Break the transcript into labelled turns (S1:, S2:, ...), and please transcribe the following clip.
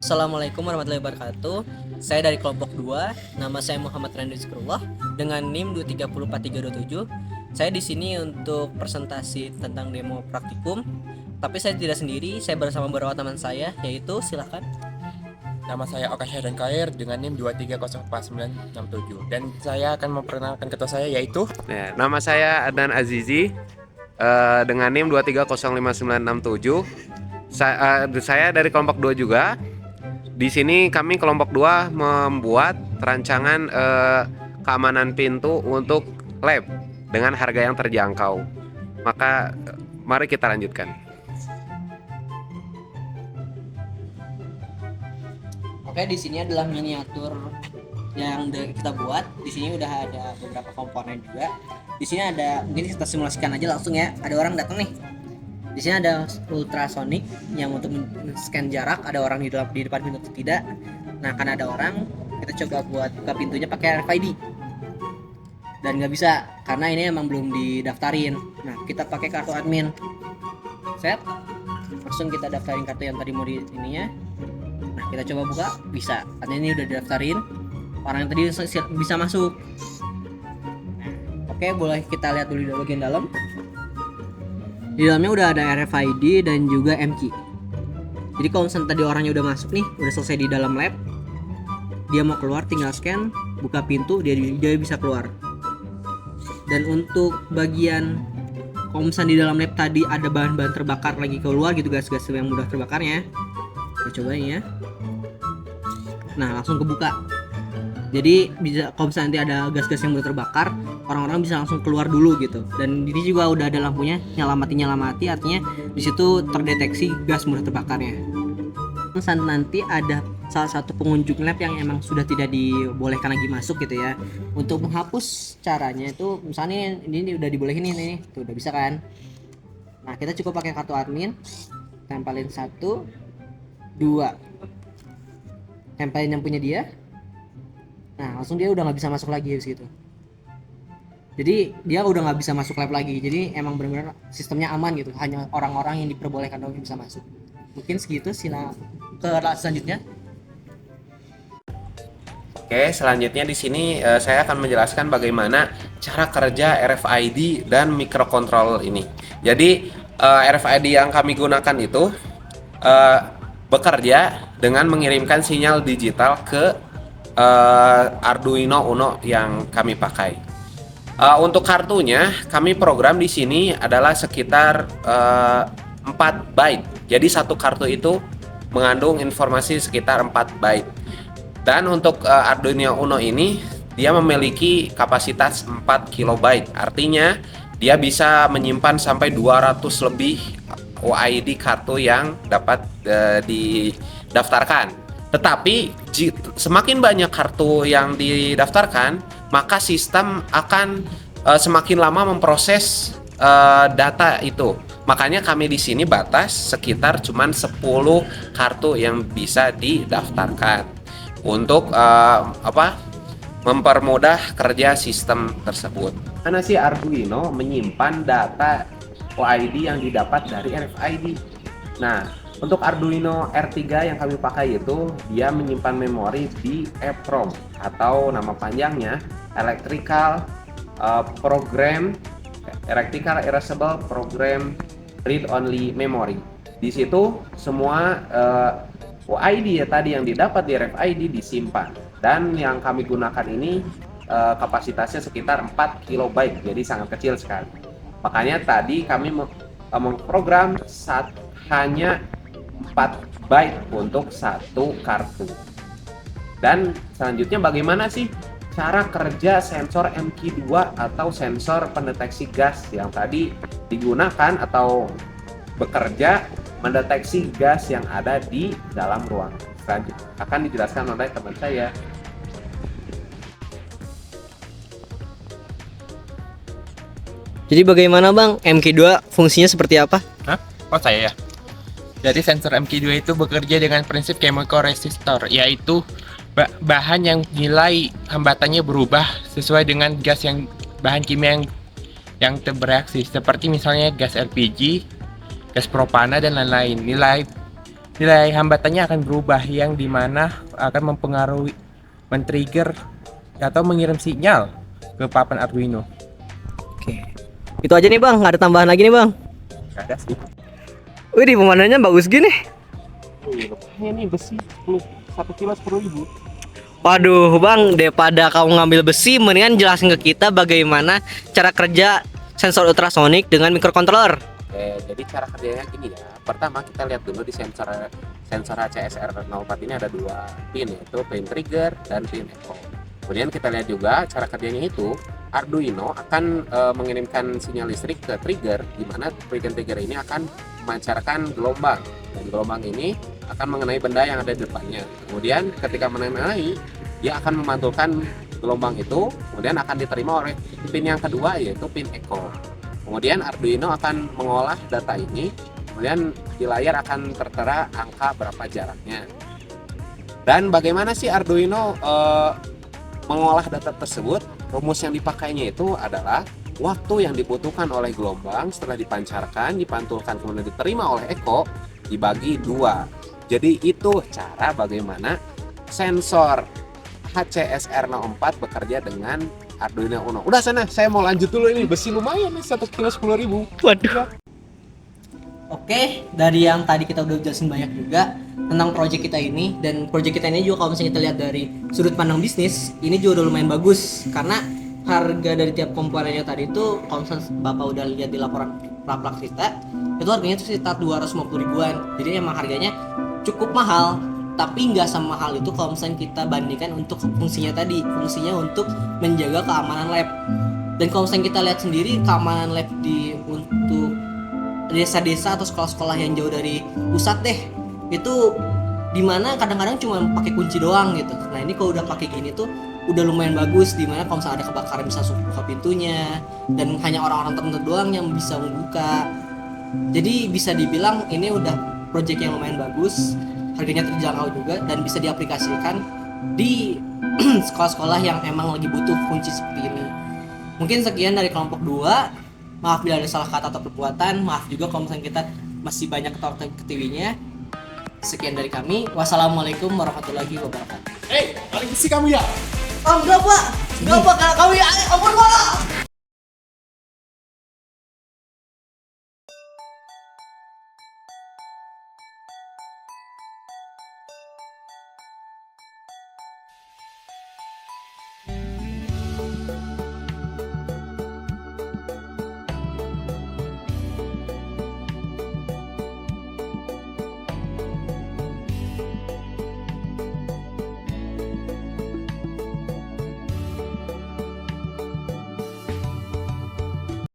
S1: Assalamualaikum warahmatullahi wabarakatuh. Saya dari kelompok 2, nama saya Muhammad Randy Zikrullah dengan NIM 2304327. Saya di sini untuk presentasi tentang demo praktikum. Tapi saya tidak sendiri, saya bersama beberapa teman saya, yaitu silakan.
S2: Nama saya Oka Syahdan Kair dengan NIM 2304967 dan saya akan memperkenalkan ketua saya yaitu
S3: Nama saya Adnan Azizi dengan NIM 2305967. Saya dari kelompok 2 juga. Di sini kami kelompok 2 membuat rancangan keamanan pintu untuk lab dengan harga yang terjangkau. Maka mari kita lanjutkan.
S1: Oke, di sini adalah miniatur yang kita buat. Di sini udah ada beberapa komponen juga. Di sini ada, mungkin kita simulasikan aja langsung ya. Ada orang datang nih. Di sini ada ultrasonic yang untuk scan jarak, ada orang di depan pintu atau tidak. Nah, karena ada orang, kita coba buat buka pintunya pakai RFID. Dan nggak bisa karena ini emang belum didaftarin. Nah, kita pakai kartu admin. Set. Langsung kita daftarin kartu yang tadi mau di ininya. Nah, kita coba buka, bisa. Artinya ini udah didaftarin. Orang yang tadi bisa masuk. Nah, oke, boleh kita lihat dulu di bagian dalam. Di dalamnya udah ada RFID dan juga M-Key. Jadi kalau misalnya tadi orangnya udah masuk nih, udah selesai di dalam lab, dia mau keluar tinggal scan, buka pintu, dia bisa keluar. Dan untuk bagian kalau misalnya di dalam lab tadi ada bahan-bahan terbakar lagi keluar gitu, gas-gas yang mudah terbakarnya, kita coba ini ya. Nah, langsung kebuka. Jadi bisa kalau misalnya nanti ada gas-gas yang mudah terbakar, orang-orang bisa langsung keluar dulu gitu. Dan ini juga udah ada lampunya nyelamati, artinya di situ terdeteksi gas mudah terbakarnya. Nanti ada salah satu pengunjung lab yang emang sudah tidak dibolehkan lagi masuk gitu ya. Untuk menghapus caranya itu misalnya ini udah dibolehin nih, tuh udah bisa kan. Nah, kita cukup pakai kartu admin, tempelin 1, 2, tempelin yang punya dia. Nah, langsung dia udah nggak bisa masuk lagi gitu. Jadi dia udah nggak bisa masuk lab lagi. Jadi emang benar-benar sistemnya aman gitu. Hanya orang-orang yang diperbolehkan doang yang bisa masuk. Mungkin segitu. Sila ke selanjutnya.
S3: Oke, selanjutnya di sini saya akan menjelaskan bagaimana cara kerja RFID dan microcontroller ini. Jadi RFID yang kami gunakan itu bekerja dengan mengirimkan sinyal digital ke Arduino Uno yang kami pakai. Untuk kartunya kami program di sini adalah sekitar 4 byte. Jadi satu kartu itu mengandung informasi sekitar 4 byte. Dan untuk Arduino Uno ini dia memiliki kapasitas 4 kilobyte. Artinya dia bisa menyimpan sampai 200 lebih OID kartu yang dapat didaftarkan. Tetapi semakin banyak kartu yang didaftarkan, maka sistem akan semakin lama memproses data itu. Makanya kami di sini batas sekitar cuman 10 kartu yang bisa didaftarkan untuk mempermudah kerja sistem tersebut. Karena si Arduino menyimpan data OID yang didapat dari RFID. Nah, untuk Arduino R3 yang kami pakai itu dia menyimpan memori di EEPROM atau nama panjangnya Electrical Erasable Program Read Only Memory. Di situ semua OID ya tadi yang didapat di RFID disimpan, dan yang kami gunakan ini kapasitasnya sekitar 4 kilobyte, jadi sangat kecil sekali. Makanya tadi kami memprogram hanya 4 byte untuk satu kartu. Dan selanjutnya bagaimana sih cara kerja sensor M-Key 2 atau sensor pendeteksi gas yang tadi digunakan atau bekerja mendeteksi gas yang ada di dalam ruangan. Selanjutnya akan dijelaskan oleh teman saya.
S1: Jadi bagaimana Bang, MK2 fungsinya seperti apa?
S2: Oh saya ya. Jadi sensor MK2 itu bekerja dengan prinsip chemical resistor, yaitu bahan yang nilai hambatannya berubah sesuai dengan gas yang bahan kimia yang bereaksi, seperti misalnya gas LPG, gas propana dan lain-lain. Nilai nilai hambatannya akan berubah yang dimana akan mempengaruhi, men-trigger atau mengirim sinyal ke papan Arduino.
S1: Oke. Itu aja nih Bang, nggak ada tambahan lagi nih Bang.
S2: Gak ada sih.
S1: Wih, pemandangannya bagus gini.
S3: Ini besi 1 kilo 10.000.
S1: Waduh Bang, daripada kamu ngambil besi, mendingan jelasin ke kita bagaimana cara kerja sensor ultrasonik dengan microcontroller.
S3: Oke, jadi cara kerjanya gini ya. Pertama kita lihat dulu di sensor HCSR04 ini ada 2 pin, yaitu pin trigger dan pin echo. Kemudian kita lihat juga cara kerjanya itu Arduino akan mengirimkan sinyal listrik ke trigger, di mana pin trigger ini akan memancarkan gelombang, dan gelombang ini akan mengenai benda yang ada di depannya. Kemudian ketika mengenai, dia akan memantulkan gelombang itu, kemudian akan diterima oleh pin yang kedua, yaitu pin echo. Kemudian Arduino akan mengolah data ini, kemudian di layar akan tertera angka berapa jaraknya. Dan bagaimana sih Arduino mengolah data tersebut? Rumus yang dipakainya itu adalah waktu yang dibutuhkan oleh gelombang setelah dipancarkan, dipantulkan, kemudian diterima oleh echo, dibagi 2. Jadi itu cara bagaimana sensor HCSR04 bekerja dengan Arduino Uno. Udah sana, saya mau lanjut dulu ini. Besi lumayan nih, 1 kilo 10.000.
S1: Waduh. Oke, dari yang tadi kita udah jelasin banyak juga tentang project kita ini, dan project kita ini juga kalau misalnya kita lihat dari sudut pandang bisnis, ini juga udah lumayan bagus karena harga dari tiap komponennya tadi itu, kalau misalnya Bapak udah lihat di laporan Laplak kita, itu harganya itu sekitar 250 ribuan. Jadi emang harganya cukup mahal, tapi nggak semahal itu kalau misalnya kita bandingkan untuk fungsinya tadi, fungsinya untuk menjaga keamanan lab. Dan kalau misalnya kita lihat sendiri keamanan lab untuk desa-desa atau sekolah-sekolah yang jauh dari pusat deh, itu dimana kadang-kadang cuma pakai kunci doang gitu. Nah ini kalau udah pakai gini tuh udah lumayan bagus, dimana kalau misalnya ada kebakaran bisa buka pintunya, dan hanya orang-orang tertentu doang yang bisa membuka. Jadi bisa dibilang ini udah project yang lumayan bagus, harganya terjangkau juga, dan bisa diaplikasikan di sekolah-sekolah yang emang lagi butuh kunci seperti ini. Mungkin sekian dari kelompok 2. Maaf bila ada salah kata atau perbuatan. Maaf juga kalau misalnya kita masih banyak ketiwinya. Sekian dari kami. Wassalamualaikum warahmatullahi wabarakatuh.
S3: Balik besi kamu ya.
S1: Oh enggak Pak, karena kami ampun Pak.